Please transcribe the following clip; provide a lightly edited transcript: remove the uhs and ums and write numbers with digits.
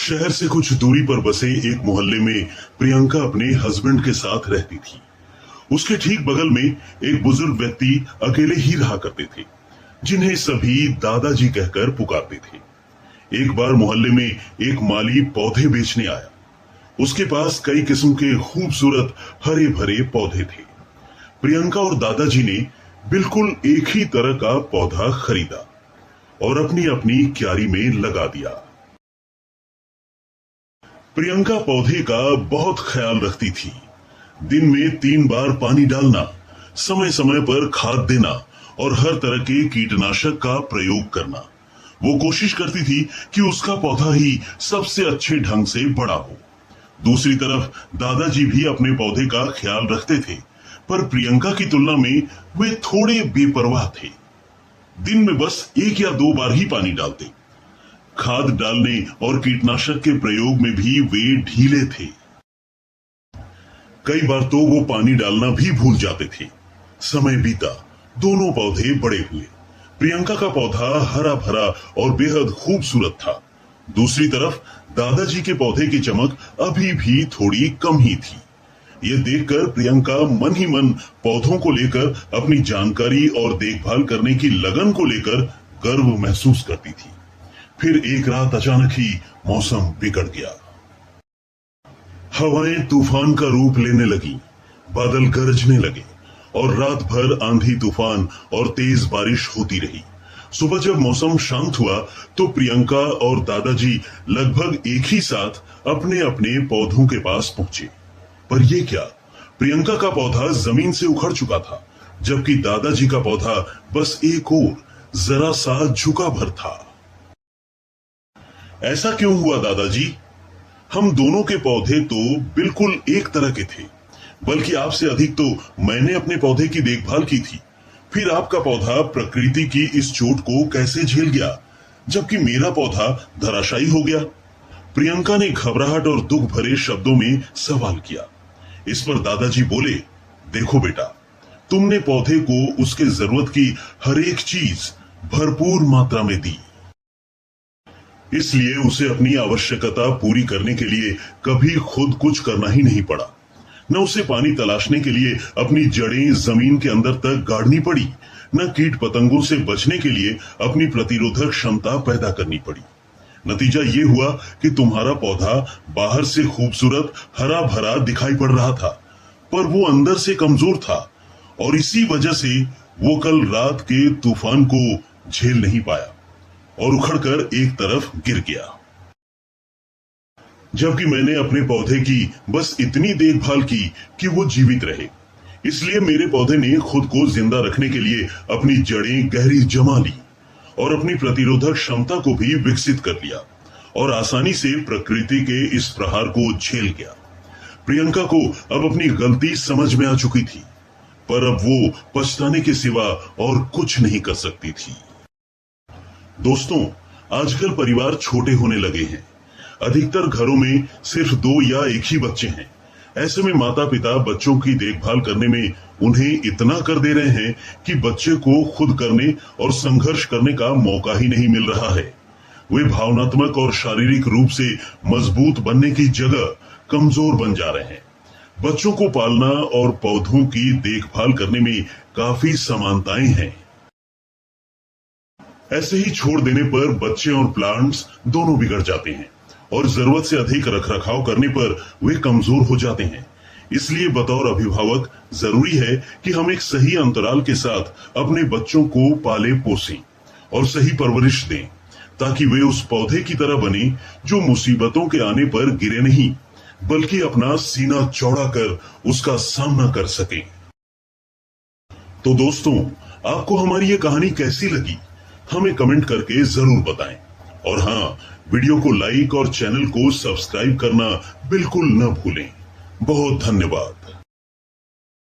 शहर से कुछ दूरी पर बसे एक मोहल्ले में प्रियंका अपने हस्बैंड के साथ रहती थी। उसके ठीक बगल में एक बुजुर्ग व्यक्ति अकेले ही रहा करते थे, जिन्हें सभी दादाजी कहकर पुकारते थे। एक बार मोहल्ले में एक माली पौधे बेचने आया। उसके पास कई किस्म के खूबसूरत हरे भरे पौधे थे। प्रियंका और दादाजी ने बिल्कुल एक ही तरह का पौधा खरीदा और अपनी अपनी क्यारी में लगा दिया। प्रियंका पौधे का बहुत ख्याल रखती थी। दिन में 3 बार पानी डालना, समय समय पर खाद देना और हर तरह के कीटनाशक का प्रयोग करना। वो कोशिश करती थी कि उसका पौधा ही सबसे अच्छे ढंग से बड़ा हो। दूसरी तरफ दादाजी भी अपने पौधे का ख्याल रखते थे, पर प्रियंका की तुलना में वे थोड़े बेपरवाह थे। दिन में बस 1 या 2 बार ही पानी डालते। खाद डालने और कीटनाशक के प्रयोग में भी वे ढीले थे। कई बार तो वो पानी डालना भी भूल जाते थे। समय बीता, दोनों पौधे बड़े हुए। प्रियंका का पौधा हरा भरा और बेहद खूबसूरत था। दूसरी तरफ दादाजी के पौधे की चमक अभी भी थोड़ी कम ही थी। ये देखकर प्रियंका मन ही मन पौधों को लेकर, अपनी जानकारी और देखभाल करने की लगन को लेकर गर्व महसूस करती थी। फिर एक रात अचानक ही मौसम बिगड़ गया। हवाएं तूफान का रूप लेने लगी, बादल गरजने लगे और रात भर आंधी तूफान और तेज बारिश होती रही। सुबह जब मौसम शांत हुआ तो प्रियंका और दादाजी लगभग एक ही साथ अपने अपने पौधों के पास पहुंचे। पर यह क्या, प्रियंका का पौधा जमीन से उखड़ चुका था, जबकि दादाजी का पौधा बस एक और जरा सा झुका भर था। ऐसा क्यों हुआ दादाजी? हम दोनों के पौधे तो बिल्कुल एक तरह के थे, बल्कि आपसे अधिक तो मैंने अपने पौधे की देखभाल की थी। फिर आपका पौधा प्रकृति की इस चोट को कैसे झेल गया, जबकि मेरा पौधा धराशायी हो गया? प्रियंका ने घबराहट और दुख भरे शब्दों में सवाल किया। इस पर दादाजी बोले, देखो बेटा, तुमने पौधे को उसके जरूरत की हर एक चीज भरपूर मात्रा में दी, इसलिए उसे अपनी आवश्यकता पूरी करने के लिए कभी खुद कुछ करना ही नहीं पड़ा। न उसे पानी तलाशने के लिए अपनी जड़ें जमीन के अंदर तक गाड़नी पड़ी, न कीट पतंगों से बचने के लिए अपनी प्रतिरोधक क्षमता पैदा करनी पड़ी। नतीजा ये हुआ कि तुम्हारा पौधा बाहर से खूबसूरत हरा भरा दिखाई पड़ रहा था, पर वो अंदर से कमजोर था और इसी वजह से वो कल रात के तूफान को झेल नहीं पाया और उखड़कर एक तरफ गिर गया। जबकि मैंने अपने पौधे की बस इतनी देखभाल की कि वो जीवित रहे, इसलिए मेरे पौधे ने खुद को जिंदा रखने के लिए अपनी जड़ें गहरी जमा ली और अपनी प्रतिरोधक क्षमता को भी विकसित कर लिया और आसानी से प्रकृति के इस प्रहार को झेल गया। प्रियंका को अब अपनी गलती समझ में आ चुकी थी, पर अब वो पछताने के सिवा और कुछ नहीं कर सकती थी। दोस्तों, आजकल परिवार छोटे होने लगे हैं। अधिकतर घरों में सिर्फ 2 या 1 ही बच्चे हैं। ऐसे में माता पिता बच्चों की देखभाल करने में उन्हें इतना कर दे रहे हैं कि बच्चे को खुद करने और संघर्ष करने का मौका ही नहीं मिल रहा है। वे भावनात्मक और शारीरिक रूप से मजबूत बनने की जगह कमजोर बन जा रहे हैं। बच्चों को पालना और पौधों की देखभाल करने में काफी समानताएं हैं। ऐसे ही छोड़ देने पर बच्चे और प्लांट्स दोनों बिगड़ जाते हैं और जरूरत से अधिक रखरखाव करने पर वे कमजोर हो जाते हैं। इसलिए बतौर अभिभावक जरूरी है कि हम एक सही अंतराल के साथ अपने बच्चों को पाले पोसें और सही परवरिश दें, ताकि वे उस पौधे की तरह बने जो मुसीबतों के आने पर गिरे नहीं, बल्कि अपना सीना चौड़ा कर उसका सामना कर सके। तो दोस्तों, आपको हमारी ये कहानी कैसी लगी, हमें कमेंट करके जरूर बताएं। और हाँ, वीडियो को लाइक और चैनल को सब्सक्राइब करना बिल्कुल न भूलें। बहुत धन्यवाद।